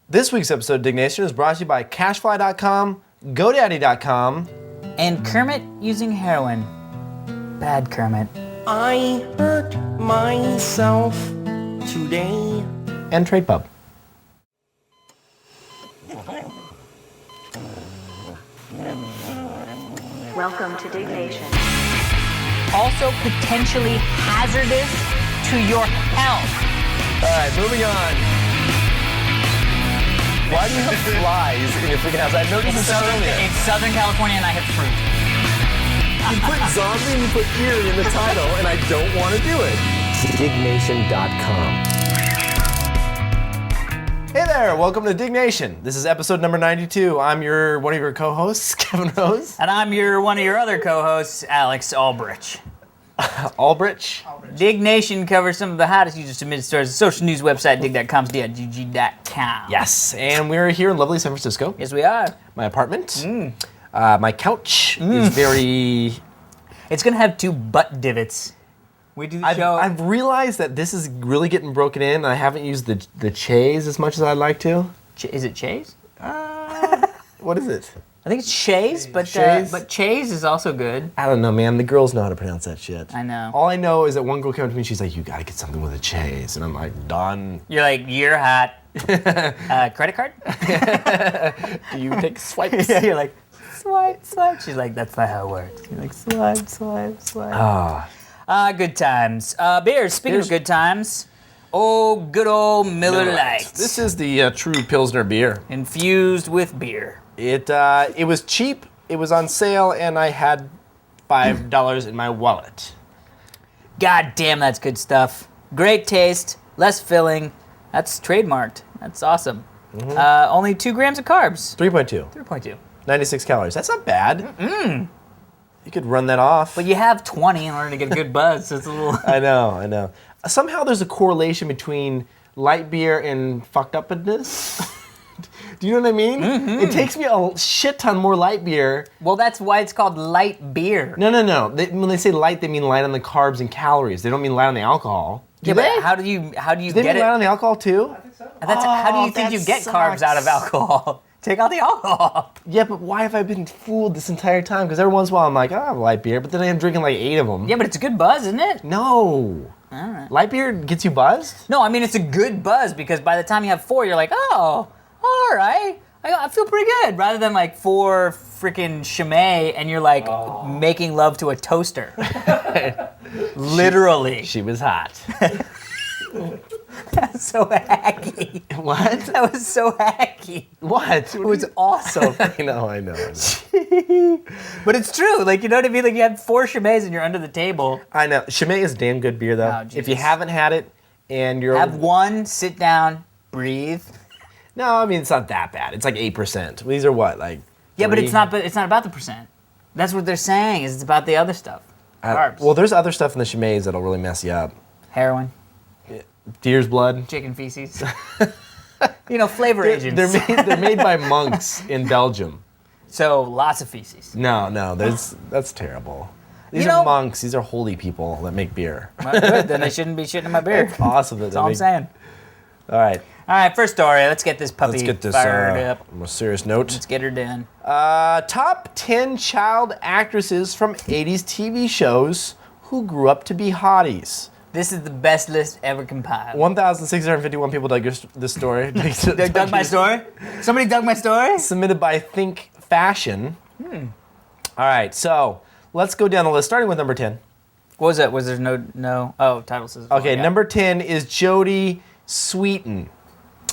This week's episode of Diggnation is brought to you by Cashfly.com, GoDaddy.com, and Kermit using heroin. Bad Kermit. I hurt myself today. and TradePub. Welcome to Diggnation. Also potentially hazardous to your health. All right, moving on. Why do you have flies in your freaking house? I noticed this earlier. It's Southern California and I have fruit. You put zombie and you put eerie in the title, and I don't want to do it. Diggnation.com. Hey there, welcome to Diggnation. This is episode number 92. I'm one of your co-hosts, Kevin Rose. And I'm one of your other co-hosts, Alex Albrecht. Albrecht. Diggnation covers some of the hottest user-submitted stories. The social news website, dig.com, dig.gg.com. Yes, and we're here in lovely San Francisco. Yes, we are. My apartment. My couch is very... It's going to have 2 butt divots. We do the show. I've realized that this is really getting broken in, and I haven't used the chaise as much as I'd like to. Is it Chase? What is it? I think it's Chase, but Chase is also good. I don't know, man. The girls know how to pronounce that shit. I know. All I know is that one girl came up to me, she's like, you gotta get something with a chaise. And I'm like, done. You're like, you're hot. Credit card? Do you take swipes? Yeah, you're like, swipe, swipe. She's like, that's not how it works. You're like, swipe, swipe, swipe. Good times. Beers, speaking of good times. Oh, good old Miller Lite. This is the true Pilsner beer. Infused with beer. It was cheap, it was on sale, and I had $5 in my wallet. God damn, that's good stuff. Great taste, less filling. That's trademarked. That's awesome. Only 2 grams of carbs. 3.2. 3.2. 96 calories. That's not bad. You could run that off. But you have 20 in order to get a good buzz, so it's a little... I know. Somehow there's a correlation between light beer and fucked upness. Do you know what I mean? It takes me a shit ton more light beer. Well, that's why it's called light beer. No. When they say light, they mean light on the carbs and calories. They don't mean light on the alcohol. Yeah, but how do you Do they get mean it? light on the alcohol too? How do you think you get carbs out of alcohol? Take out the alcohol. Yeah, but why have I been fooled this entire time? Because every once in a while I'm like, I have light beer, but then I am drinking like 8 of them. Yeah, but it's a good buzz, isn't it? No. Alright. Light beer gets you buzzed? No, I mean it's a good buzz because by the time you have 4, you're like, oh, all right, I feel pretty good. Rather than like 4 freaking Chimay and you're like making love to a toaster. Literally. She was hot. That's so hacky. What? That was so hacky. What? It was awesome. I know. But it's true. Like, you know what I mean? Like, you have 4 Chimays and you're under the table. I know. Chimay is damn good beer, though. Oh, if you haven't had it and you're... Have one, sit down, breathe. No, I mean, it's not that bad. It's like 8%. These are what, like... Yeah, but 3? it's not about the percent. That's what they're saying, is it's about the other stuff. Carbs. Well, there's other stuff in the Chimays that'll really mess you up. Heroin, Deer's blood. chicken feces. Flavor agents. They're made by monks in Belgium. So, lots of feces. No, that's terrible. These are monks. These are holy people that make beer. Well, good, then they shouldn't be shitting in my beer. It's awesome. That's all I'm saying. All right. All right, first story. Let's get this puppy fired up. On a serious note. Let's get her done. Top 10 child actresses from 80s TV shows who grew up to be hotties. This is the best list ever compiled. 1,651 people dug this story. Dug my story? Somebody dug my story? Submitted by Think Fashion. All right, so let's go down the list, starting with number 10. What was that? Was there no? Oh, title says. Okay, number 10 is Jodie Sweetin.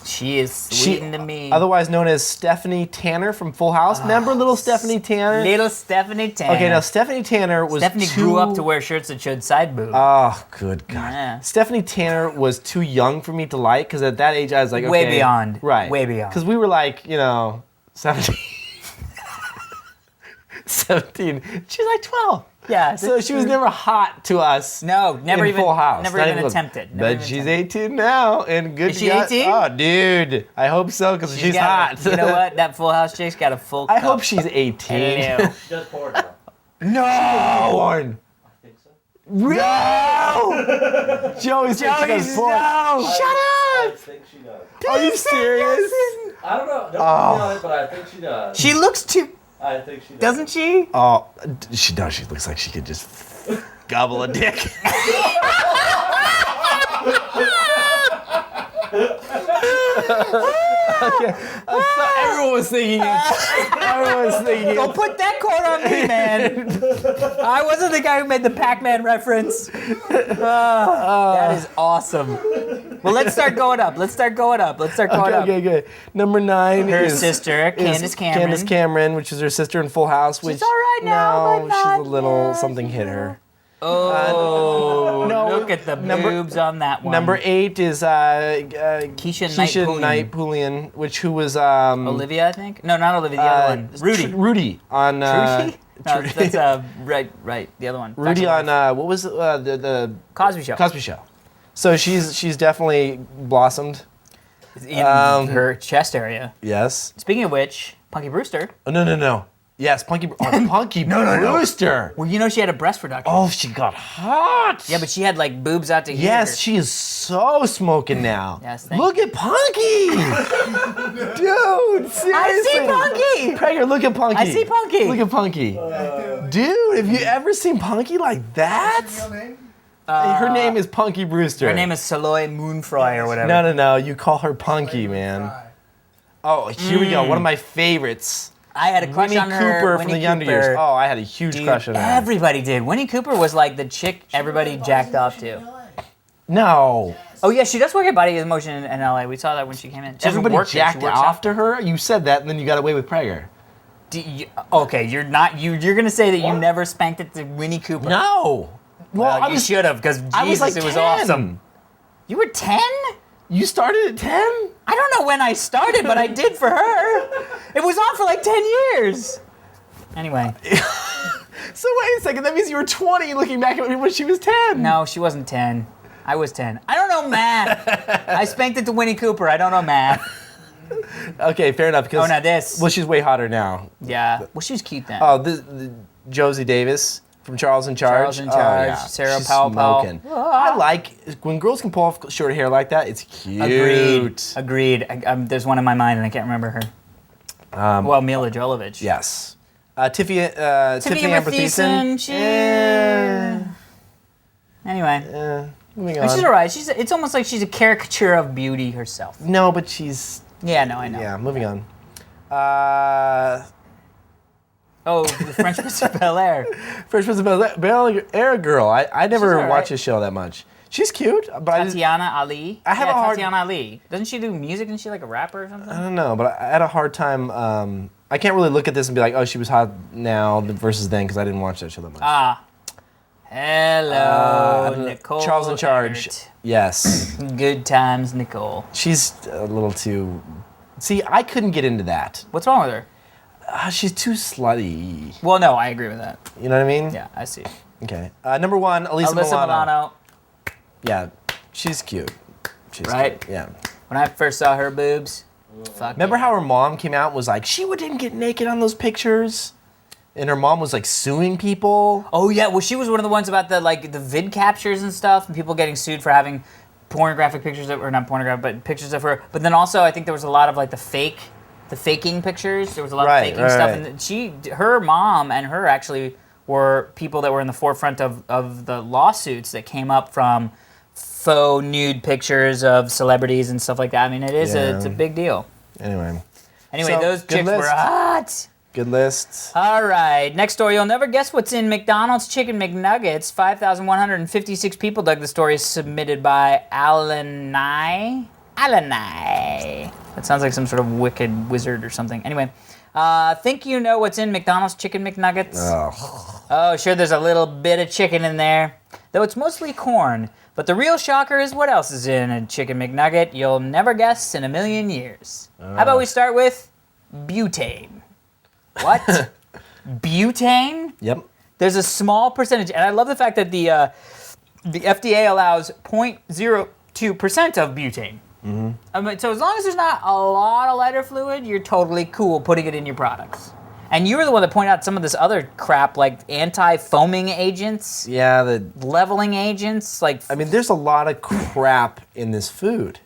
She is sweetin' to me. Otherwise known as Stephanie Tanner from Full House. Remember little Stephanie Tanner? Little Stephanie Tanner. Okay, now Stephanie Tanner was grew up to wear shirts that showed side boob. Oh, good God. Yeah. Stephanie Tanner was too young for me to like, because at that age I was like, okay. Way beyond. Right. Way beyond. Because we were like, 17. 17. She's like 12. Yeah. So she was never hot to us. No, never in even Full House. Never Not even attempted. But she's 18 now, and good. Is she 18? Oh, dude, I hope so, because she's hot. You know what? That Full House chick's got a full cup. I hope she's 18. I know. She does porn though. No! Porn. I think so. No! Joey said she does porn. No! Shut I up! think she does. Are you serious? I don't know. Don't know it, but I think she does. She looks too, I think she does. doesn't she? Oh, she does. She looks like she could just gobble a dick. Everyone was thinking it. Everyone was thinking it. Don't put that quote on me, man. I wasn't the guy who made the Pac-Man reference. That is awesome. Well, let's start going up. Okay. Number 9 Her is sister, Candace Cameron. Candace Cameron, which is her sister in Full House. Which, all right now, no, but she's not a little yet. something hit her. Oh, no, look at the boobs on that one. Number 8 is Keisha Knight-Pullian, who was Olivia, I think. No, not Olivia. The other one. Rudy. Rudy on Trudy? No, that's right. The other one. Rudy Facts on of Life. what was the Cosby Show. Cosby Show. So she's definitely blossomed. In her chest area. Yes. Speaking of which, Punky Brewster. Oh, no. Yes, Punky Brewster. Well, you know she had a breast reduction. Oh, she got hot. Yeah, but she had like boobs out to here. Yes, she is so smoking now. Yes, thank look at Punky. Dude, seriously. I see Punky. Prager, look at Punky. I see Punky. Look at Punky. Dude, have you ever seen Punky like that? Her name is Punky Brewster. Her name is Saloy Moonfry or whatever. No. You call her Punky, man. Oh, here we go. One of my favorites. I had a crush Winnie on her. Cooper from Winnie the Younger Years. Cooper. Oh, I had a huge Dude, crush on her. everybody did. Winnie Cooper was like the chick everybody jacked off to. No. Oh yeah, she does work at Body in Motion in LA. We saw that when she came in. She doesn't Everybody work there, she jacked works off out. to her? You said that, and then you got away with Prager. Okay, you're not. You're gonna say that you never spanked it to Winnie Cooper. No. Well, you should have, because I was like Jesus, it was 10. awesome. You were 10? You started at 10? I don't know when I started, but I did for her. It was on for like 10 years. Anyway. So wait a second, that means you were 20 looking back at me when she was 10. No, she wasn't 10. I was 10. I don't know math. I spanked it to Winnie Cooper. I don't know math. Okay, fair enough. Oh, now this. Well, she's way hotter now. Yeah. Well, she was cute then. Oh, the Josie Davis from Charles in Charge. Charles in Charge, yeah. Sarah She's Powell. smoking. I like, when girls can pull off short hair like that, it's cute. Agreed. There's one in my mind, and I can't remember her. Well, Mila Jovovich. Yes. Tiffany Amber Thiessen. Anyway. Moving But on. she's alright. It's almost like she's a caricature of beauty herself. No, but she's... Yeah, no, I know. Yeah, moving on. Oh, the French Prince of Bel-Air. Fresh Prince of Bel-Air girl. I never alright. watched this show that much. She's cute, but I Tatiana Ali. I have a hard- Tatiana Ali. Doesn't she do music? Isn't she like a rapper or something? don't know, but I had a hard time. I can't really look at this and be like, oh, she was hot now versus then, because I didn't watch that show that much. Hello, Nicole. Charles in Charge. Eggert. Yes. Good times, Nicole. She's a little too... See, I couldn't get into that. What's wrong with her? She's too slutty. Well, no, I agree with that. You know what I mean? Yeah, I see. Okay. Number 1, Alyssa Milano. Yeah, she's cute. She's Right? cute. Yeah. When I first saw her boobs, fuck. Remember yeah. how her mom came out and was like, she didn't get naked on those pictures? And her mom was like suing people? Oh yeah, well she was one of the ones about the vid captures and stuff, and people getting sued for having pornographic pictures of, or not pornographic, but pictures of her. But then also I think there was a lot of like the faking pictures. There was a lot of faking stuff, and her mom and her actually were people that were in the forefront of the lawsuits that came up from faux nude pictures of celebrities and stuff like that. I mean, it's a big deal. Anyway, Anyway, So, those good chicks were list. hot. good list. All right, next story. You'll never guess what's in McDonald's Chicken McNuggets. 5,156 people dug the story, submitted by Alanai. That sounds like some sort of wicked wizard or something. Anyway, think you know what's in McDonald's Chicken McNuggets? Oh, sure, there's a little bit of chicken in there, though it's mostly corn. But the real shocker is what else is in a Chicken McNugget you'll never guess in a million years. How about we start with butane? What? Butane? Yep. There's a small percentage, and I love the fact that the FDA allows 0.02% of butane. Mm-hmm. I mean, so as long as there's not a lot of lighter fluid, you're totally cool putting it in your products. And you were the one that pointed out some of this other crap, like anti-foaming agents, Yeah, leveling agents, like... I mean, there's a lot of crap in this food.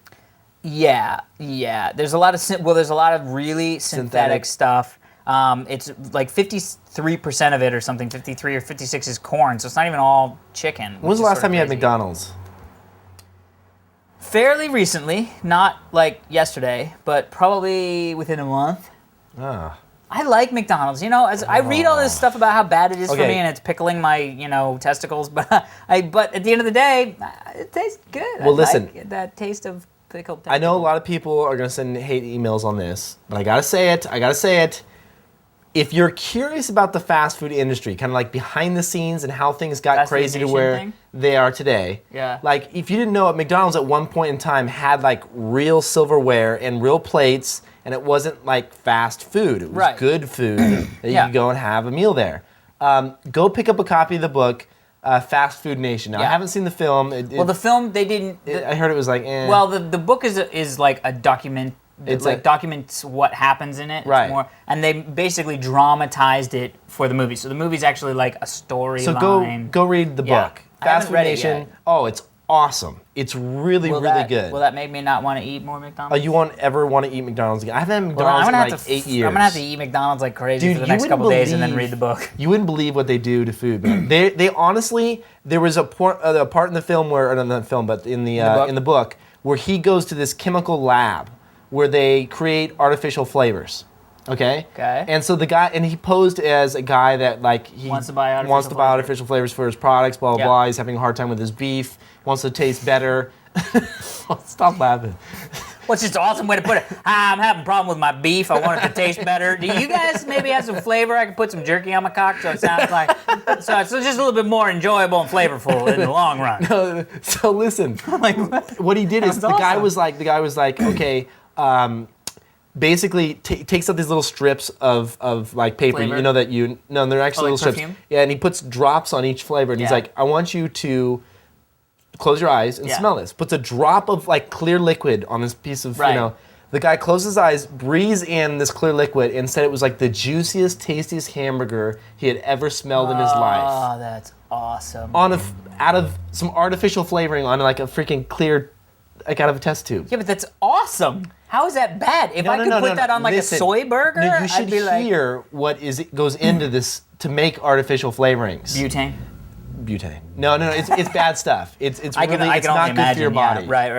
Yeah. There's a lot of really synthetic stuff. It's like 53% of it or something, 53 or 56 is corn, so it's not even all chicken. When was the last time you had McDonald's? Fairly recently, not like yesterday, but probably within a month. Ah. I like McDonald's. You know, as I read all this stuff about how bad it is for Okay. me and it's pickling my, testicles, but at the end of the day, it tastes good. Well, I listen. like that taste of pickled I know a testicle. lot of people are going to send hate emails on this, but I got to say it. If you're curious about the fast food industry, kind of like behind the scenes and how things got Fast food crazy to nation where thing? they are today. Yeah. Like, if you didn't know it, McDonald's at one point in time had like real silverware and real plates, and it wasn't like fast food. It was Right. good food that you Yeah. could go and have a meal there. Go pick up a copy of the book, Fast Food Nation. Now, I Yeah. haven't seen the film. Well, the film, they didn't... I heard it was like, eh. Well, the book is like a document. It's It's a- documents what happens in it. It's Right. and they basically dramatized it for the movie. So the movie's actually like a storyline. So go read the Yeah. book. I haven't Fast Food read it Nation. yet. Oh, it's awesome. It's really, really good. Will that make me not want to eat more McDonald's? You won't ever want to eat McDonald's again. I haven't had Well, McDonald's I'm gonna in have like to 8 years. I'm gonna have to eat McDonald's like crazy Dude, for the you next wouldn't couple days and then believe- read the book. You wouldn't believe what they do to food, man. They honestly, there was a part in the film where, or not in the film, but in the book, where he goes to this chemical lab where they create artificial flavors. Okay. Okay. And so the guy, and he posed as a guy that like he Wants to buy artificial flavors for his products. Blah blah Yeah. blah. He's having a hard time with his beef. Wants to taste better. Stop laughing. Well, it's just an awesome way to put it. Hi, I'm having a problem with my beef. I want it to taste better. Do you guys maybe have some flavor? I can put some jerky on my cock so it sounds like so it's just a little bit more enjoyable and flavorful in the long run. So listen, Like what? what he did is Sounds the guy awesome. was like, okay, basically takes up these little strips of like paper, Flavor? you know that they're actually like little strips. perfume? Yeah, and he puts drops on each flavor, and he's Yeah. like, I want you to close your eyes and Yeah. smell this. Puts a drop of like clear liquid on this piece of, Right. The guy closed his eyes, breathes in this clear liquid, and said it was like the juiciest, tastiest hamburger he had ever smelled in his life. Oh, that's awesome. Out of some artificial flavoring on like a freaking clear, like out of a test tube. Yeah, but that's awesome. How is that bad? If I could put that on like Listen, a soy burger, no, you should I'd be like hear what goes into this to make artificial flavorings. butane. Butane. No, it's bad stuff. It's I can really it's only not good imagine. for your body. Yeah,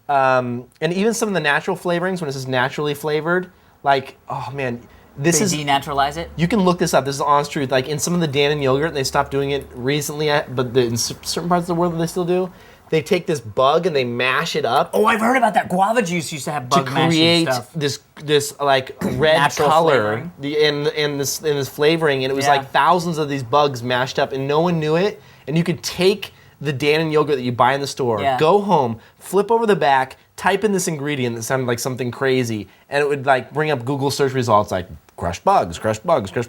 right. And even some of the natural flavorings, when it says naturally flavored, like, oh man, this They is. denaturalize it. You can look this up. This is honest truth. Like in some of the Dannon yogurt, they stopped doing it recently, but in certain parts of the world that they still do, they take this bug and they mash it up Oh, I've heard about that. Guava juice used to have bug to mashing create stuff. this like red Natural color flavoring. in this flavoring, and it was Yeah. like thousands of these bugs mashed up, and no one knew it. And you could take the Dannon yogurt that you buy in the store, Yeah. go home, flip over the back, type in this ingredient that sounded like something crazy, and it would like bring up Google search results like crushed bugs.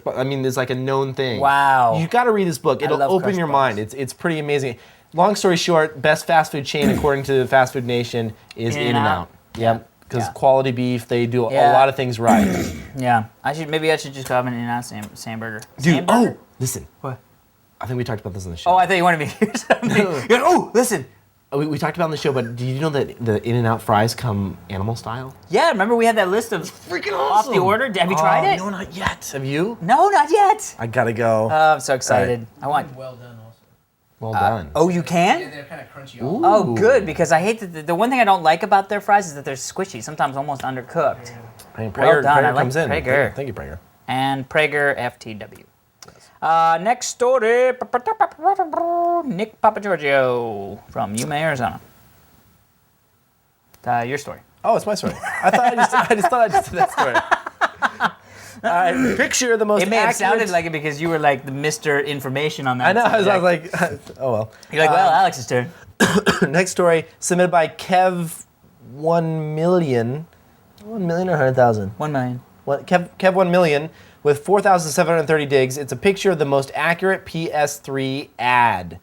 I mean, there's like a known thing. Wow. You got to read this book. It'll love open crushed your bugs. mind. It's pretty amazing. Long story short, best fast food chain according to Fast Food Nation is In-N-Out. In-N-Out. Yep. Because Yeah. quality beef, they do a Yeah. lot of things right. Yeah, maybe I should just have an In-N-Out Sandburger. Dude, Sandburger? listen. What? I think we talked about this on the show. Oh, I thought you wanted me to hear something. You're like, oh, listen. We talked about it on the show, but do you know that the In-N-Out fries come animal style? Yeah, remember we had that list of Freaking off the order? Have you tried it? No, not yet. Have you? No, not yet. I gotta go. Oh, I'm so excited. I want. Well done, also. Well done. Oh, you can? Yeah, they're kind of crunchy. Ooh. Oh, good, because I hate that the one thing I don't like about their fries is that they're squishy, sometimes almost undercooked. I mean, Well Prager, done. Prager I like comes in. Prager. Thank you, Prager. And Prager FTW. Next story. Nick Papagiorgio from Yuma, Arizona. Your story. Oh, it's my story. I just thought I just did that story. Picture the most It may have accurate- sounded like it because you were like the Mr. Information on that. I know. I was subject. like, oh well. You're like, well, Alex's turn. Next story submitted by Kev 1 million. 1 million or 100,000? 1 million. Kev 1 million with 4,730 digs. It's a picture of the most accurate PS3 ad.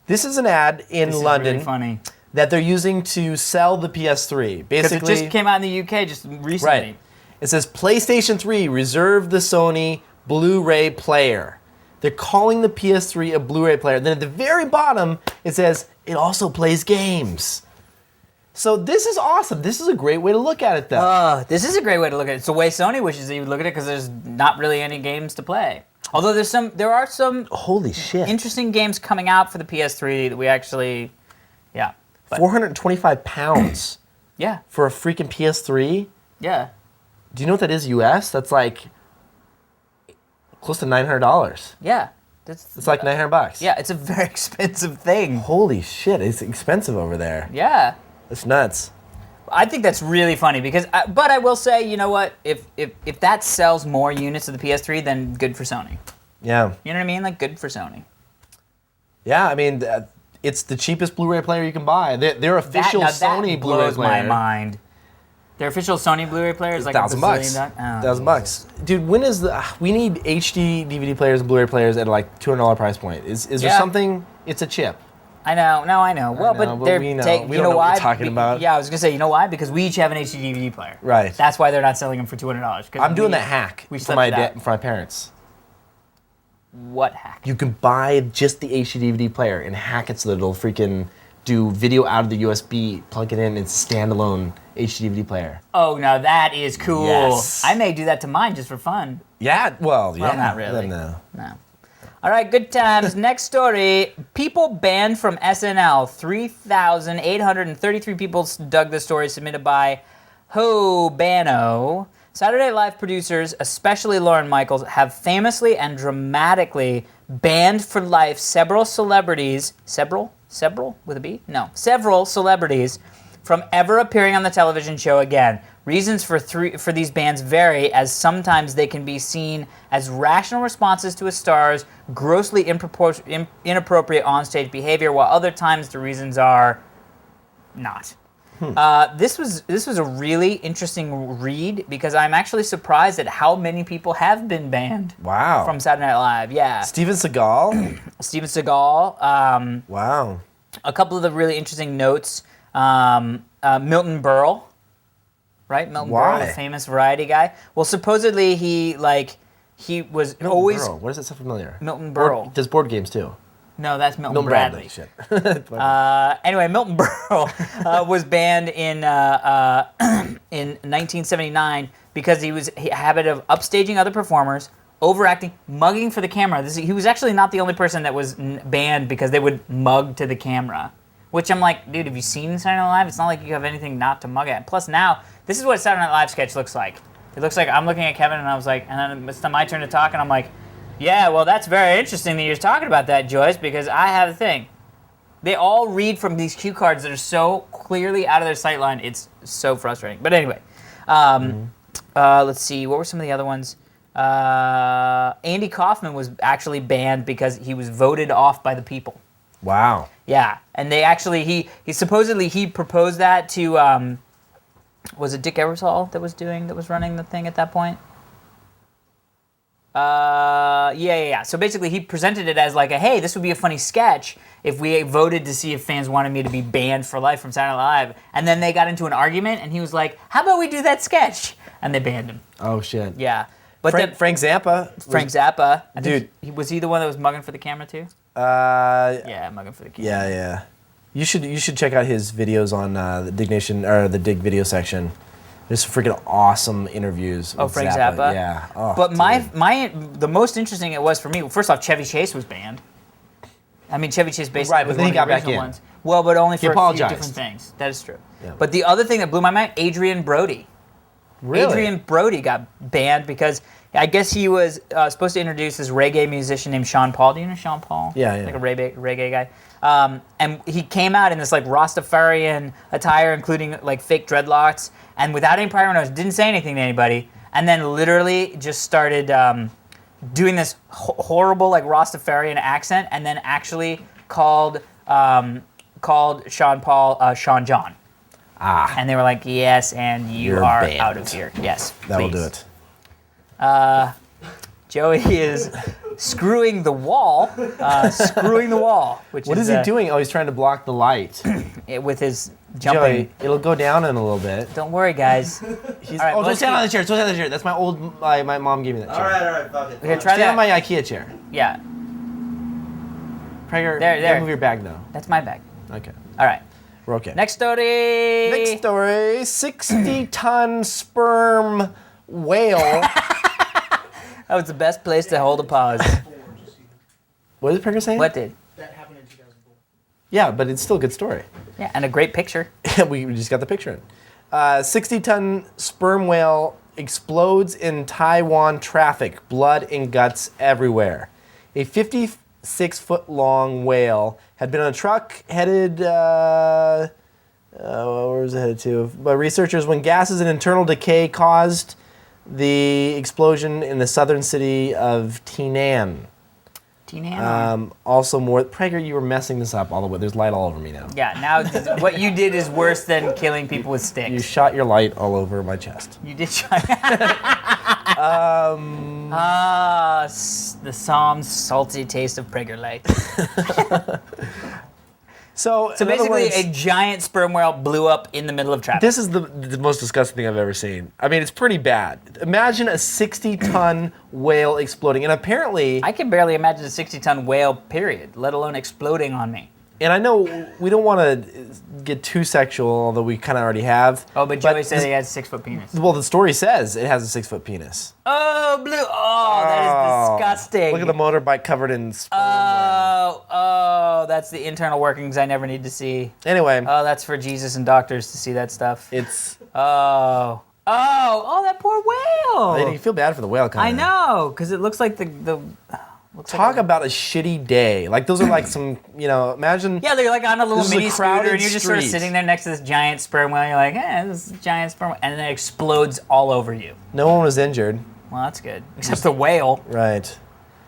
This is an ad in This London is really funny. that they're using to sell the PS3. Because Basically, it just came out in the UK just recently. right. It says PlayStation 3 reserve the Sony Blu-ray player. They're calling the PS3 a Blu-ray player. Then at the very bottom, it says it also plays games. So this is awesome. This is a great way to look at it, though. This is a great way to look at it. It's the way Sony wishes that you would look at it because there's not really any games to play. Although there are some Holy shit. interesting games coming out for the PS3 that we actually, yeah. But, 425 pounds yeah, for a freaking PS3? yeah. Do you know what that is US? That's like close to $900. Yeah. It's like $900. Yeah, it's a very expensive thing. Holy shit, it's expensive over there. Yeah. It's nuts. I think that's really funny because, but I will say, you know what? If that sells more units of the PS3, then good for Sony. Yeah. You know what I mean? Like, good for Sony. Yeah, I mean, it's the cheapest Blu-ray player you can buy. Their official Sony Blu-ray blows player. my mind. Their official Sony Blu-ray player is like $1,000 bucks. $1,000. Dude, when is we need HD DVD players and Blu-ray players at like $200 price point. Is there something? It's a chip. I know. No, I know. Well, but they're we know. We you don't know know what why? you're talking about. Yeah, I was gonna say, you know why? Because we each have an HD DVD player. Right. That's why they're not selling them for $200. I'm doing that hack we for slept my it out. for my parents. What hack? You can buy just the HD DVD player and hack it so that it'll freaking do video out of the USB, plug it in, it's standalone HD DVD player. Oh, now that is cool. Yes. I may do that to mine just for fun. Yeah, well, yeah. not really. No. No. All right, good times. Next story. People banned from SNL. 3,833 people dug the story submitted by Ho Bano. Saturday Night Live producers, especially Lorne Michaels, have famously and dramatically banned for life several celebrities. Several with a B? No. Several celebrities from ever appearing on the television show again. Reasons for these bans vary, as sometimes they can be seen as rational responses to a star's grossly inappropriate onstage behavior, while other times the reasons are not. This was a really interesting read because I'm actually surprised at how many people have been banned. Wow. From Saturday Night Live. Yeah. Steven Seagal? Steven Seagal. Wow. A couple of the really interesting notes. Milton Berle. Right? Milton Berle, the famous variety guy. Well, supposedly he was Milton always... Berle. Why does that sound familiar? Milton Berle. Does board games too? No, that's Milton Bradley. Shit. Anyway, Milton Berle was banned in 1979 because he had a habit of upstaging other performers, overacting, mugging for the camera. He was actually not the only person that was banned because they would mug to the camera. Which I'm like, dude, have you seen Saturday Night Live? It's not like you have anything not to mug at. Plus now, this is what a Saturday Night Live sketch looks like. It looks like I'm looking at Kevin and I was like, and then it's my turn to talk and I'm like, yeah, well, that's very interesting that you're talking about that, Joyce, because I have a thing. They all read from these cue cards that are so clearly out of their sight line. It's so frustrating. But anyway, let's see. What were some of the other ones? Andy Kaufman was actually banned because he was voted off by the people. Wow. Yeah, and they actually, he supposedly proposed that to, was it Dick Ebersol that was running the thing at that point? Yeah. So basically, he presented it as like hey, this would be a funny sketch if we voted to see if fans wanted me to be banned for life from Saturday Night Live. And then they got into an argument, and he was like, how about we do that sketch? And they banned him. Oh, shit. Yeah. But Frank Zappa. Frank Zappa. Dude. Was he the one that was mugging for the camera, too? Yeah, mugging for the camera. Yeah. You should check out his videos on the Diggnation, or the Dig video section. There's some freaking awesome interviews. Oh, Frank Zappa? Yeah. Oh, but dude. the most interesting it was for me, first off, Chevy Chase was banned. I mean, Chevy Chase basically right, was but then one he of the got back original in. ones. Well, but only for a few apologized. different things. That is true. Yeah. But the other thing that blew my mind, Adrian Brody. Really? Adrian Brody got banned because I guess he was supposed to introduce this reggae musician named Sean Paul. Do you know Sean Paul? Yeah. Like a reggae guy. And he came out in this like Rastafarian attire, including like fake dreadlocks, and without any prior notice, didn't say anything to anybody, and then literally just started doing this horrible like Rastafarian accent, and then actually called Sean Paul Sean John. And they were like, yes, and You're are banned. out of here. Yes, That will please. do it. Joey is screwing the wall. Which What is he doing? Oh, he's trying to block the light. with his jumping. Joey, it'll go down in a little bit. Don't worry, guys. He's, All right, don't let's stand on keep- the chair. Don't stand on the chair. That's my old. My mom gave me that chair. Alright, fuck it. Okay, try Stand that. on my IKEA chair. Yeah, Prager, There. Move your bag though. that's my bag. Okay. All right. We're okay. Next story. Next story, 60-ton sperm whale. That was the best place to hold a pause. What did Prager say? What did? That happened in 2004. Yeah, but it's still a good story. Yeah, and a great picture. We just got the picture in. 60-ton sperm whale explodes in Taiwan traffic. Blood and guts everywhere. A 56-foot-long whale had been on a truck headed... where was it headed to? By researchers, when gases and internal decay caused the explosion in the southern city of Tainan. Also more... Prager, you were messing this up all the way. There's light all over me now. Yeah, now what you did is worse than killing people with sticks. You shot your light all over my chest. You did shot. The Psalm's salty taste of Prager light. So in other basically, words, a giant sperm whale blew up in the middle of traffic. this is the most disgusting thing I've ever seen. I mean, it's pretty bad. Imagine a 60-ton whale exploding, and apparently... I can barely imagine a 60-ton whale, period, let alone exploding on me. And I know we don't want to get too sexual, although we kind of already have. Oh, but Joey said he has a 6-foot penis. Well, the story says it has a 6-foot penis. Oh, blue. Oh, that is disgusting. Look at the motorbike covered in sperm. Oh, that's the internal workings I never need to see. Anyway, Oh, that's for Jesus and doctors to see that stuff. it's... Oh, that poor whale. You feel bad for the whale, kind I of. know, because it looks like the Talk about a shitty day. Like, those are like some, imagine... Yeah, they're like on a little This is a mini scooter, crowded and you're just sort of street. sitting there next to this giant sperm whale. You're like, this is a giant sperm whale, and then it explodes all over you. No one was injured. Well, that's good, except the whale. Right.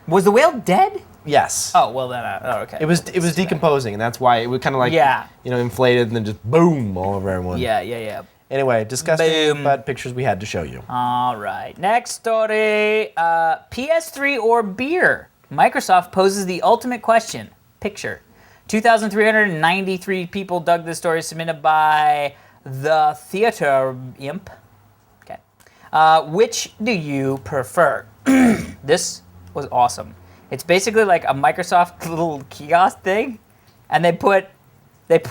Was the whale dead? Yes. Oh, well then. Okay. It was decomposing, and that's why it was kind of like, inflated, and then just boom all over everyone. Yeah. Anyway, disgusting, Boom. but pictures we had to show you. All right. Next story. PS3 or beer? Microsoft poses the ultimate question. Picture. 2,393 people dug this story, submitted by the Theater Imp. Okay. Which do you prefer? This was awesome. It's basically like a Microsoft little kiosk thing, and they put an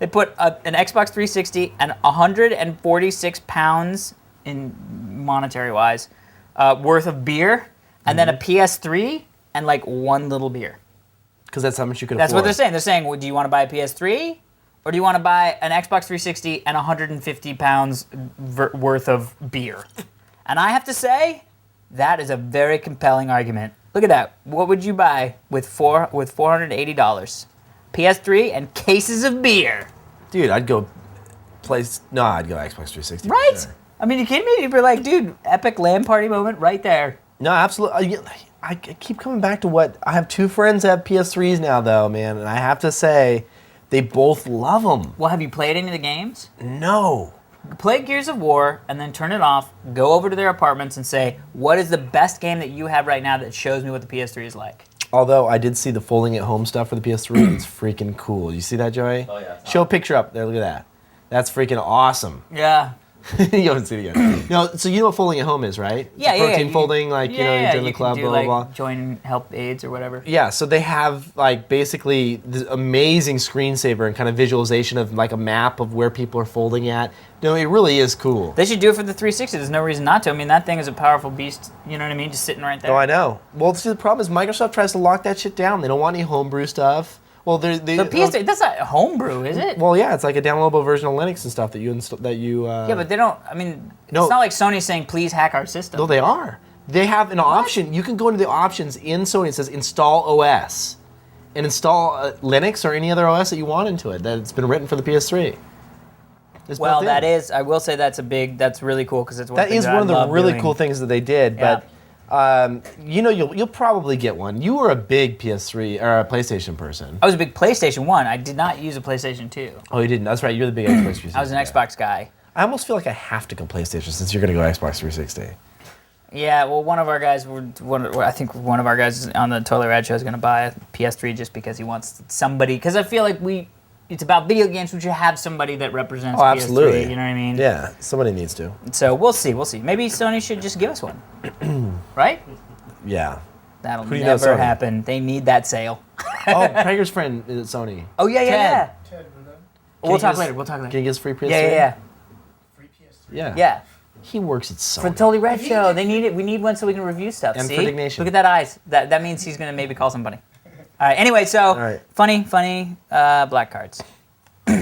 Xbox 360 and 146 pounds in monetary wise worth of beer, and then a PS3 and like one little beer. Because that's how much you could That's afford. what they're saying. They're saying, well, do you want to buy a PS3 or do you want to buy an Xbox 360 and 150 pounds worth of beer? And I have to say, that is a very compelling argument. Look at that. What would you buy with $480? PS3 and cases of beer. Dude, I'd go I'd go Xbox 360. for Right? sure. I mean, you kidding me? You'd be like, dude, epic LAN party moment right there. No, absolutely. I keep coming back to what... I have two friends that have PS3s now, though, man, and I have to say, they both love them. Well, have you played any of the games? No. Play Gears of War and then turn it off, go over to their apartments and say, what is the best game that you have right now that shows me what the PS3 is like? Although I did see the folding at home stuff for the PS3. It's freaking cool. You see that, Joey? Oh, yeah. Show a picture up there. Look at that. That's freaking awesome. Yeah. You haven't seen it yet. No, so you know what folding at home is, right? It's Yeah, a yeah. protein folding, like, you join the you club, can do, blah, blah, like, blah. join Help AIDS or whatever. Yeah, so they have, like, basically this amazing screensaver and kind of visualization of, like, a map of where people are folding at. No, it really is cool. They should do it for the 360. There's no reason not to. I mean, that thing is a powerful beast, you know what I mean? Just sitting right there. Oh, I know. Well, see, the problem is Microsoft tries to lock that shit down. They don't want any homebrew stuff. Well, The PS3, that's not homebrew, is it? Well, yeah, it's like a downloadable version of Linux and stuff that you Yeah, but they don't, I mean, No. it's not like Sony's saying, please hack our system. No, they are. They have an option. You can go into the options in Sony. It says install OS. And install Linux or any other OS that you want into it that's been written for the PS3. It's Well, built in. that is, I will say that's really cool because it's one That is one of the really cool things. things that they did. Yeah. But you'll probably get one. You were a big PS3 or a PlayStation person. I was a big PlayStation 1. I did not use a PlayStation 2. Oh, you didn't. That's right. You're the big Xbox 360. I was an guy. Xbox guy. I almost feel like I have to go PlayStation since you're going to go Xbox 360. Yeah, well, one of our guys, I think one of our guys on the Totally Rad show is going to buy a PS3 just because he wants somebody. Because I feel like it's about video games. We should have somebody that represents Oh, PS3. absolutely. You know what I mean? Yeah, somebody needs to. So we'll see. Maybe Sony should just give us one. Right? Yeah. That'll Who do you know at never Sony? happen. They need that sale. Oh, Prager's friend is at Sony. Oh, yeah. Ted, remember? We'll talk later. We'll talk Can later. you get us free PS3? Yeah. Yeah. Yeah. He works at Sony. For the Totally Red Show, they need it. We need one so we can review stuff. And See? for Diggnation. Look at that eyes. That means he's gonna maybe call somebody. All right. Anyway, so right. funny black cards. All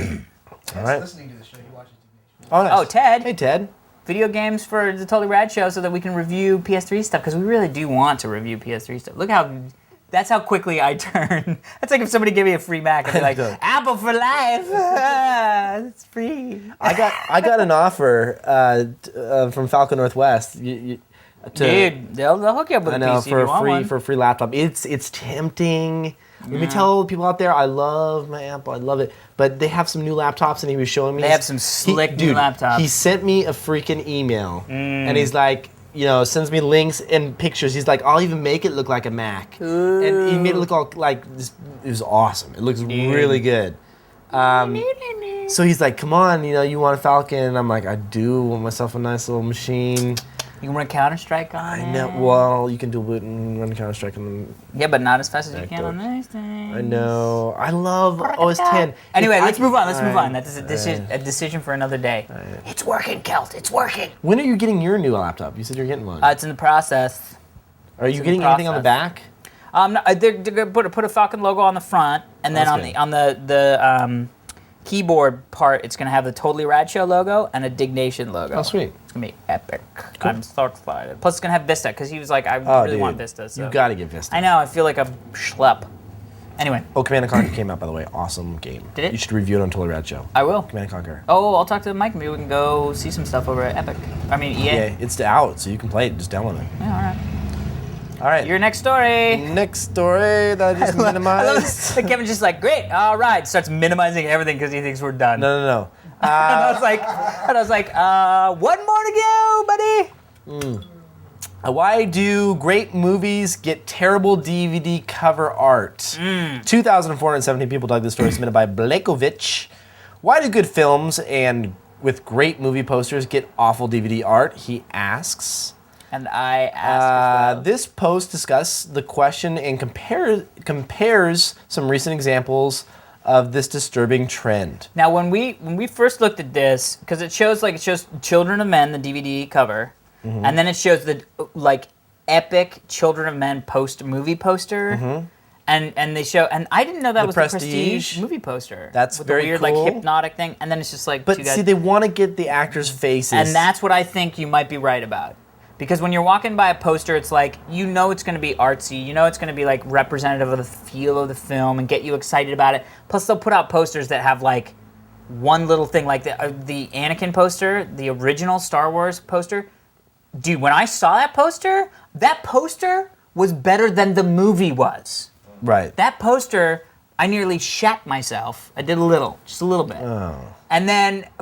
right. Listening to the show, he watches Diggnation. Oh, nice. Oh, Ted. Hey, Ted. Video games for the Totally Rad Show so that we can review PS3 stuff because we really do want to review PS3 stuff. Look how. That's how quickly I turn. That's like if somebody gave me a free Mac, I'd be like, Apple for life. It's free. I got an offer from Falcon Northwest. Dude, they'll hook you up with I a know PC if for a free laptop. It's tempting. Let me tell people out there, I love my Apple. I love it. But they have some new laptops, and he was showing me. They have some slick new laptops. He sent me a freaking email, and he's like, sends me links and pictures. He's like, I'll even make it look like a Mac. Ooh. And he made it look all like this. It was awesome. It looks really good. So he's like, come on, you want a Falcon? And I'm like, I do want myself a nice little machine. You can run Counter-Strike on it. I know. Well, you can dual boot and run Counter-Strike on Yeah, but not as fast as you can MacBook. on these things. I know. I love OS 10. Anyway, If let's move on. Alright. That's a decision for another day. It's working, Kelt. It's working. When are you getting your new laptop? You said you're getting one. It's in the process. Are you in getting the anything on the back? No, they're gonna put a Falcon logo on the front, and then That's on the keyboard part, it's gonna have the Totally Rad Show logo and a Dignation logo. Oh, sweet. It's gonna be epic. I'm so excited. Plus, it's gonna have Vista because he was like, I really want Vista. So. You got to get Vista. I know. I feel like a schlep. Anyway, Oh, Command & Conquer came out, by the way. Awesome game. Did it? You should review it on Totally Rad Show. I will. Command & Conquer. Oh, I'll talk to Mike. Maybe we can go see some stuff over at Epic. I mean, EA. Yeah, it's out, so you can play it. Just download it. Yeah, all right. All right. Your next story. Next story that I just I love minimized. this. Kevin's just like, great, all right. Starts minimizing everything because he thinks we're done. No. And I was like, one more to go, buddy. Why do great movies get terrible DVD cover art? 2,417 people dug this story submitted by Blakovich. Why do good films and with great movie posters get awful DVD art? He asks. And I asked as well. This post discusses the question and compares some recent examples of this disturbing trend. Now, when we first looked at this, because it shows Children of Men, the DVD cover, and then it shows the epic Children of Men movie poster. And they show, and I didn't know that was the Prestige movie poster. That's with very the weird cool. hypnotic thing, and then it's just like But two guys. see, they want to get the actors' faces. And that's what I think you might be right about. Because when you're walking by a poster, it's like, it's going to be artsy, it's going to be like representative of the feel of the film and get you excited about it. Plus, they'll put out posters that have like one little thing, like the Anakin poster, the original Star Wars poster. Dude, when I saw that poster was better than the movie was. Right. That poster, I nearly shat myself. I did just a little bit. Oh.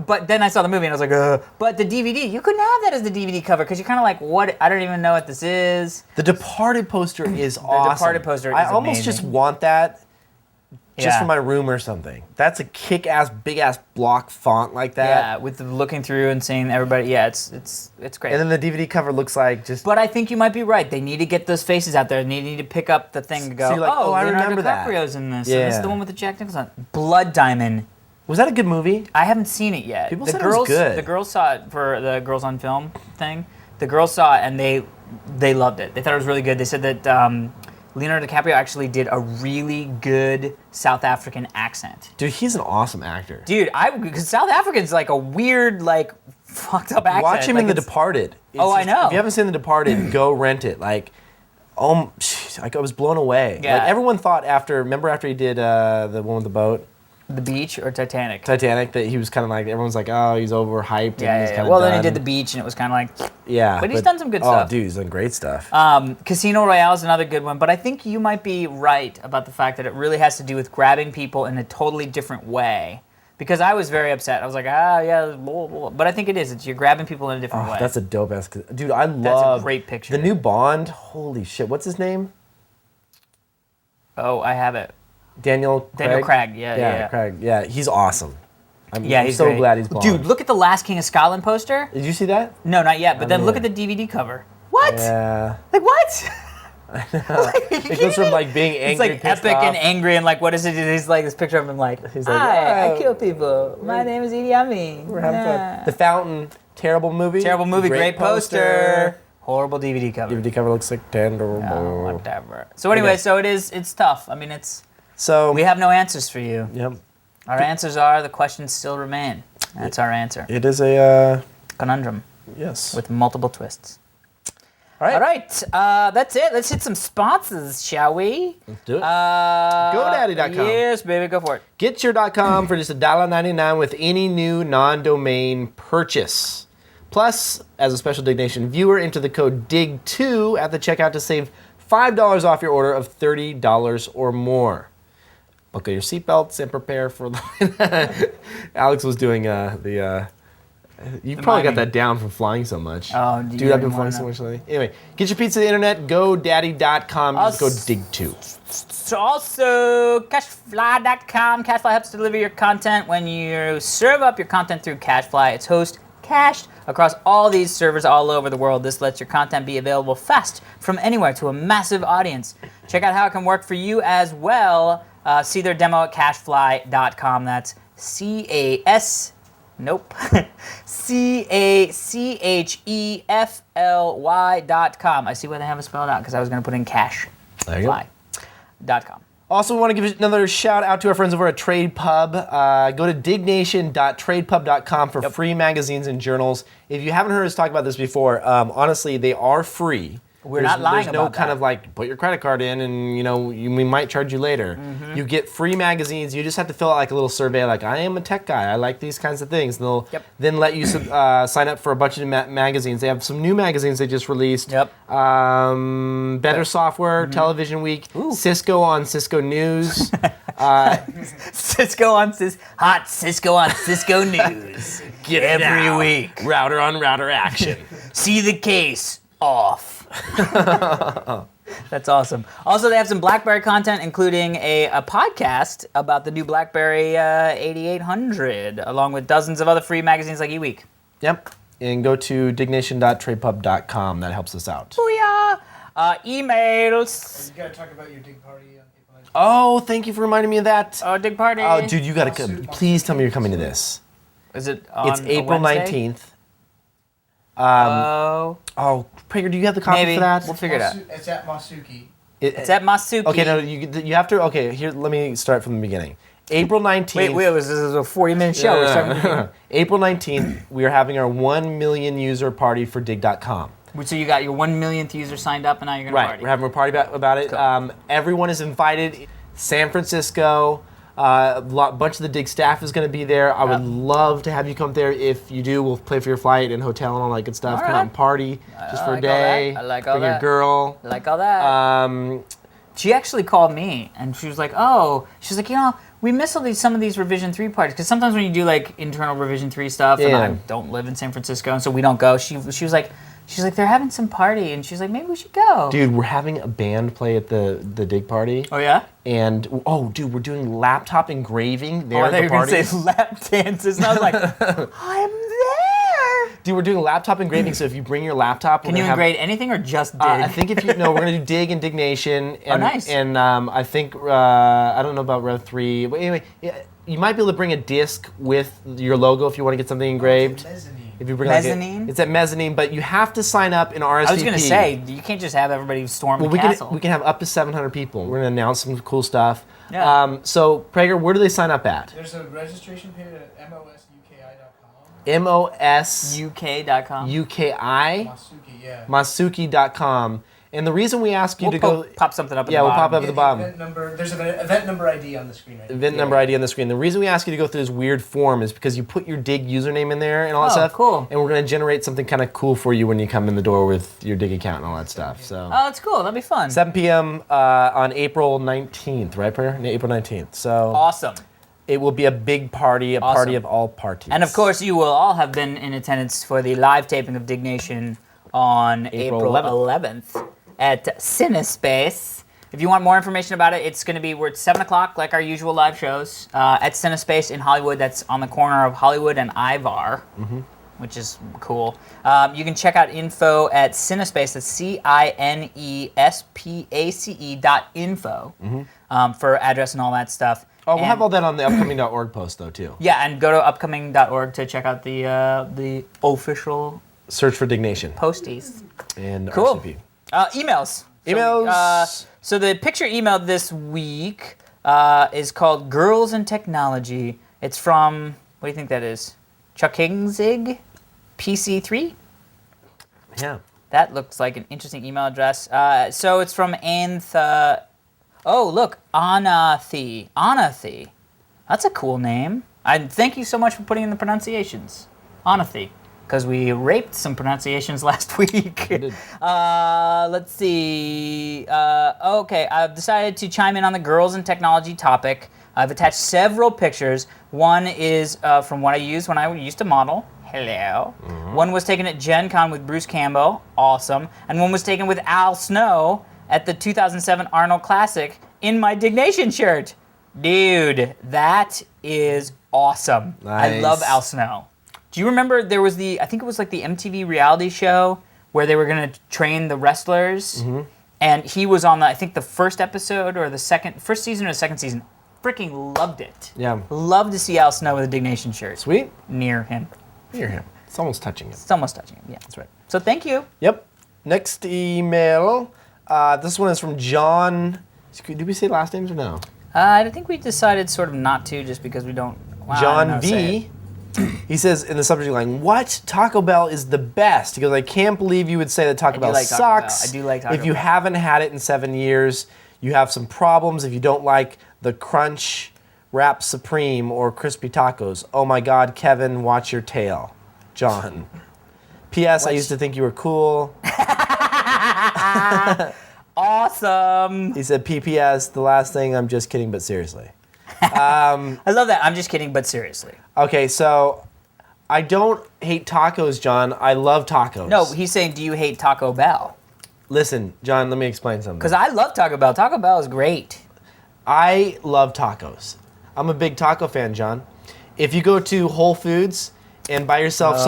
But then I saw the movie and I was like, But the DVD, you couldn't have that as the DVD cover because you're kind of like, what? I don't even know what this is. The Departed poster is awesome. Departed poster I is almost amazing. just want that just Yeah. for my room or something. That's a kick-ass, big-ass block font like that. Yeah, with the looking through and seeing everybody. Yeah, it's great. And then the DVD cover looks like just... But I think you might be right. They need to get those faces out there. They need to pick up the thing and go, So you're like, oh, I Leonardo remember that. DiCaprio's in this. Yeah. And this is the one with the Jack Nicholson. Blood Diamond. Was that a good movie? I haven't seen it yet. People said it was good. The girls saw it for the Girls on Film thing. The girls saw it and they loved it. They thought it was really good. They said that Leonardo DiCaprio actually did a really good South African accent. Dude, he's an awesome actor. Dude, because South African's like a weird, fucked up accent. Watch him in The Departed. I know. If you haven't seen The Departed, go rent it. I was blown away. Yeah. Everyone thought after he did the one with the boat, The Beach or Titanic? Titanic, that he was kind of like, everyone's like, oh, he's overhyped. and he's kind of Well, then he did The Beach, and it was kind of like... Yeah. But he's done some good stuff. Oh, dude, he's done great stuff. Casino Royale is another good one, but I think you might be right about the fact that it really has to do with grabbing people in a totally different way. Because I was very upset. I was like, yeah, blah, blah. But I think it is. You're grabbing people in a different way. That's a dope ass. Dude, I love. That's a great picture. The new Bond. Holy shit! What's his name? Oh, I have it. Daniel Craig. Yeah. Craig. Yeah, he's awesome. I'm He's so great. glad he's Bond. Dude, look at the Last King of Scotland poster. Did you see that? No, not yet. But then look at either. the DVD cover. What? Yeah. Like what? It goes from like being angry, It's like pissed epic off. and angry and like what is it? He's like this picture of him like, He's like, hi, "Oh, I kill people. My name is Idi Amin. We're having fun. The Fountain, terrible movie. Terrible movie, great poster. Horrible DVD cover. DVD cover looks like terrible. Oh, whatever. So anyway, so it's tough. I mean, So we have no answers for you. Yep. Our answers are the questions still remain. That's our answer. It is a Conundrum yes. with multiple twists. All right. All right, that's it. Let's hit some sponsors, shall we? Let's do it. GoDaddy.com. Yes, baby, go for it. GetYour.com for just $1.99 with any new non-domain purchase. Plus, as a special Diggnation viewer, enter the code DIG2 at the checkout to save $5 off your order of $30 or more. Buckle your seatbelts and prepare for the... Alex was doing you probably got that down from flying so much. Oh, dude, I've been flying so much lately. Anyway, get your pizza to the internet, GoDaddy.com, use code DIG2. So also, Cashfly.com. Cashfly helps deliver your content. When you serve up your content through Cashfly, it's host cached across all these servers all over the world. This lets your content be available fast from anywhere to a massive audience. Check out how it can work for you as well. See their demo at cashfly.com. That's Nope. CACHEFLY.com. I see why they have it spelled out because I was going to put in cash. There you go. Fly.com. Also, we want to give another shout out to our friends over at Trade Pub. Go to diggnation.tradepub.com for free magazines and journals. If you haven't heard us talk about this before, honestly, they are free. We're not lying There's no about kind that. of like, put your credit card in and, we might charge you later. Mm-hmm. You get free magazines. You just have to fill out like a little survey like, I am a tech guy. I like these kinds of things. And they'll then let you sign up for a bunch of magazines. They have some new magazines they just released. Yep. Better Software, Television Week, Cisco on Cisco News. Cisco on Cisco News. Get it every now. week. Router on router action. See the case off. That's awesome. Also, they have some BlackBerry content, including a podcast about the new BlackBerry 8800, along with dozens of other free magazines like eWeek. Yep. And go to diggnation.tradepub.com. That helps us out. Booyah! Emails. You gotta talk about your dig party on April 19th. Oh, thank you for reminding me of that. Oh, dig party. Oh, dude, you gotta come. Please tell me you're coming to this. Is it on It's a April Wednesday? 19th. Oh, Prager, do you have the copy maybe. for that? We'll figure it out. It's at Masuki. It's at Masuki. Okay, no, you have to. Okay, here, let me start from the beginning. April 19th. Wait, this is a 40-minute show. We're starting from the beginning. April 19th, we are having our 1 million user party for dig.com. So you got your 1 millionth user signed up, and now you're gonna Right, party. we're having a party about it. Cool. Everyone is invited. San Francisco, bunch of the Dig staff is going to be there. I would love to have you come there. If you do, we'll pay for your flight and hotel and all that good stuff. All Come right. out and party just for a like all that. day. I like all Bring that. your girl. I like all that. She actually called me, and she was like, we miss some of these Revision 3 parties. Because sometimes when you do, like, internal Revision 3 stuff, and I don't live in San Francisco, and so we don't go, she was like, they're having some party, and she's like, maybe we should go. Dude, we're having a band play at the Dig party. Oh, yeah? And, dude, we're doing laptop engraving there I at thought the you were going party. to say lap dances, and I was like, I'm there! Dude, we're doing laptop engraving, so if you bring your laptop... Can you engrave anything or just dig? I think we're going to do Dig and Diggnation. And, nice. And I think, I don't know about Rev 3, but anyway, you might be able to bring a disc with your logo if you want to get something engraved. Mezzanine. If you bring Mezzanine? it's at Mezzanine, but you have to sign up in RSVP. I was going to say, you can't just have everybody storm the castle. We can have up to 700 people. We're going to announce some cool stuff. Yeah. So, Prager, where do they sign up at? There's a registration page at mosuki.com. MOSUKI? UK.com. Masuki, yeah. Masuki.com. And the reason we ask you to go... Pop something up at the Yeah, we'll bottom. pop up at the bottom. Event number, there's an event number ID on the screen right now. Event number ID on the screen. The reason we ask you to go through this weird form is because you put your Dig username in there and all that stuff. Cool. And we're going to generate something kind of cool for you when you come in the door with your Dig account and all that stuff. So Oh, that's cool. That'd be fun. 7 p.m. On April 19th, right, Prager? April 19th. So Awesome. it will be a big party, a party of all parties. And of course, you will all have been in attendance for the live taping of Diggnation on April 11th at Cinespace. If you want more information about it, it's going to be, we're at 7 o'clock, like our usual live shows, at Cinespace in Hollywood. That's on the corner of Hollywood and Ivar. which is cool. You can check out info at Cinespace, that's CINESPACE.info for address and all that stuff. Oh, we'll have all that on the upcoming.org post, though, too. Yeah, and go to upcoming.org to check out the official Search for Diggnation. posties. And Cool. RCP. Emails. So the picture email this week is called Girls in Technology. It's from, what do you think that is? Chuckingzig PC3? Yeah. That looks like an interesting email address. So it's from oh, look, Anathi. Anathi. That's a cool name. Thank you so much for putting in the pronunciations. Anathi. Because we raped some pronunciations last week. We did. Let's see. Okay, I've decided to chime in on the girls in technology topic. I've attached several pictures. One is from what I used when I used to model. Hello. One was taken at Gen Con with Bruce Campbell. Awesome. And one was taken with Al Snow at the 2007 Arnold Classic in my Diggnation shirt. Dude, that is awesome. Nice. I love Al Snow. Do you remember there was I think it was like the MTV reality show where they were going to train the wrestlers? And he was on, I think, the first episode or first season or the second season. Freaking loved it. Yeah. Love to see Al Snow with a Diggnation shirt. Sweet. Near him. Near him. It's almost touching him. It's almost touching him, yeah. That's right. So thank you. Yep. Next email. This one is from John. Did we say last names or no? I think we decided sort of not to just because we don't. Wow, I don't know John how to say it. V. He says in the subject line, "What? Taco Bell is the best." He goes, "I can't believe you would say that Taco Bell like Taco sucks. Bell. I do like Taco If you Bell. haven't had it in 7 years, you have some problems. If you don't like the Crunch Wrap Supreme or Crispy Tacos, oh my God, Kevin, watch your tail." John. P.S. I used to think you were cool. Awesome. He said, "P.P.S. The last thing, I'm just kidding, but seriously." I love that. I'm just kidding, but seriously. Okay, so I don't hate tacos, John. I love tacos. No, he's saying, do you hate Taco Bell? Listen, John, let me explain something. Because I love Taco Bell. Taco Bell is great. I love tacos. I'm a big taco fan, John. If you go to Whole Foods and buy yourself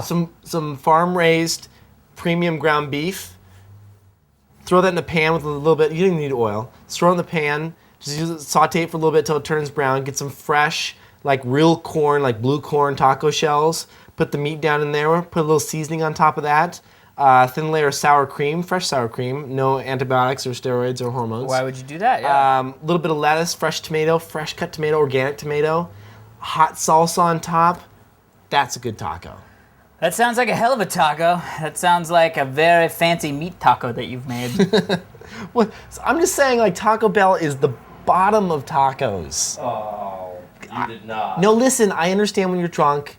some farm-raised premium ground beef, throw that in a pan with a little bit. You don't even need oil. Just throw it in the pan. Just use it, saute it for a little bit till it turns brown. Get some fresh, like real corn, like blue corn taco shells. Put the meat down in there. Put a little seasoning on top of that. Thin layer of sour cream, fresh sour cream. No antibiotics or steroids or hormones. Why would you do that? Yeah. A little bit of lettuce, fresh tomato, fresh cut tomato, organic tomato. Hot salsa on top. That's a good taco. That sounds like a hell of a taco. That sounds like a very fancy meat taco that you've made. Well, so I'm just saying, like, Taco Bell is the bottom of tacos. Oh, you did not. No, listen, I understand when you're drunk.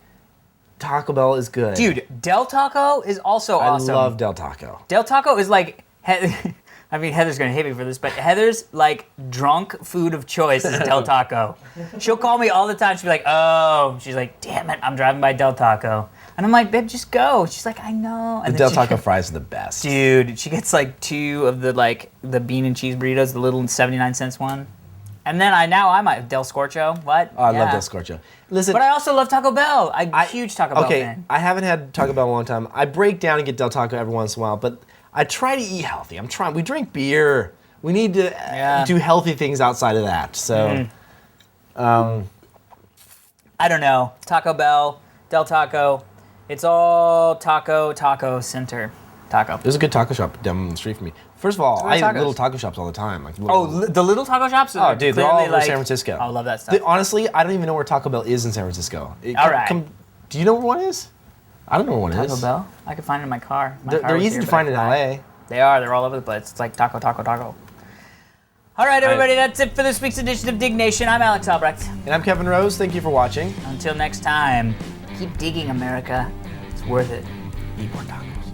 Taco Bell is good. Dude, Del Taco is also awesome. I love Del Taco. Del Taco is like, I mean, Heather's gonna hate me for this, but Heather's like drunk food of choice is Del Taco. She'll call me all the time. She'll be like, "Oh," she's like, "Damn it, I'm driving by Del Taco," and I'm like, "Babe, just go." She's like, "I know." And The then Del Taco fries are the best. dude, she gets like 2 of the bean and cheese burritos, the little 79-cent one, and then I might Del Scorcho. What? Oh, I Yeah. love Del Scorcho. Listen, But I also love Taco Bell. I'm a huge Taco Bell okay, fan. I haven't had Taco Bell in a long time. I break down and get Del Taco every once in a while, but I try to eat healthy. I'm trying. We drink beer. We need to do healthy things outside of that. So, I don't know. Taco Bell, Del Taco. It's all taco center. Taco. there's a good taco shop down the street from me. First of all, I eat tacos? little taco shops all the time. Like The little taco shops? Oh, dude, they're all clearly, over like, San Francisco. I love that stuff. Honestly, I don't even know where Taco Bell is in San Francisco. All right. Do you know where one is? I don't know where one Taco is. Bell? I could find it in my car. They're easy to find in LA. They are. They're all over the place. It's like taco. All right, everybody, that's it for this week's edition of Diggnation. I'm Alex Albrecht. And I'm Kevin Rose. Thank you for watching. Until next time, keep digging, America. It's worth it. Eat more tacos.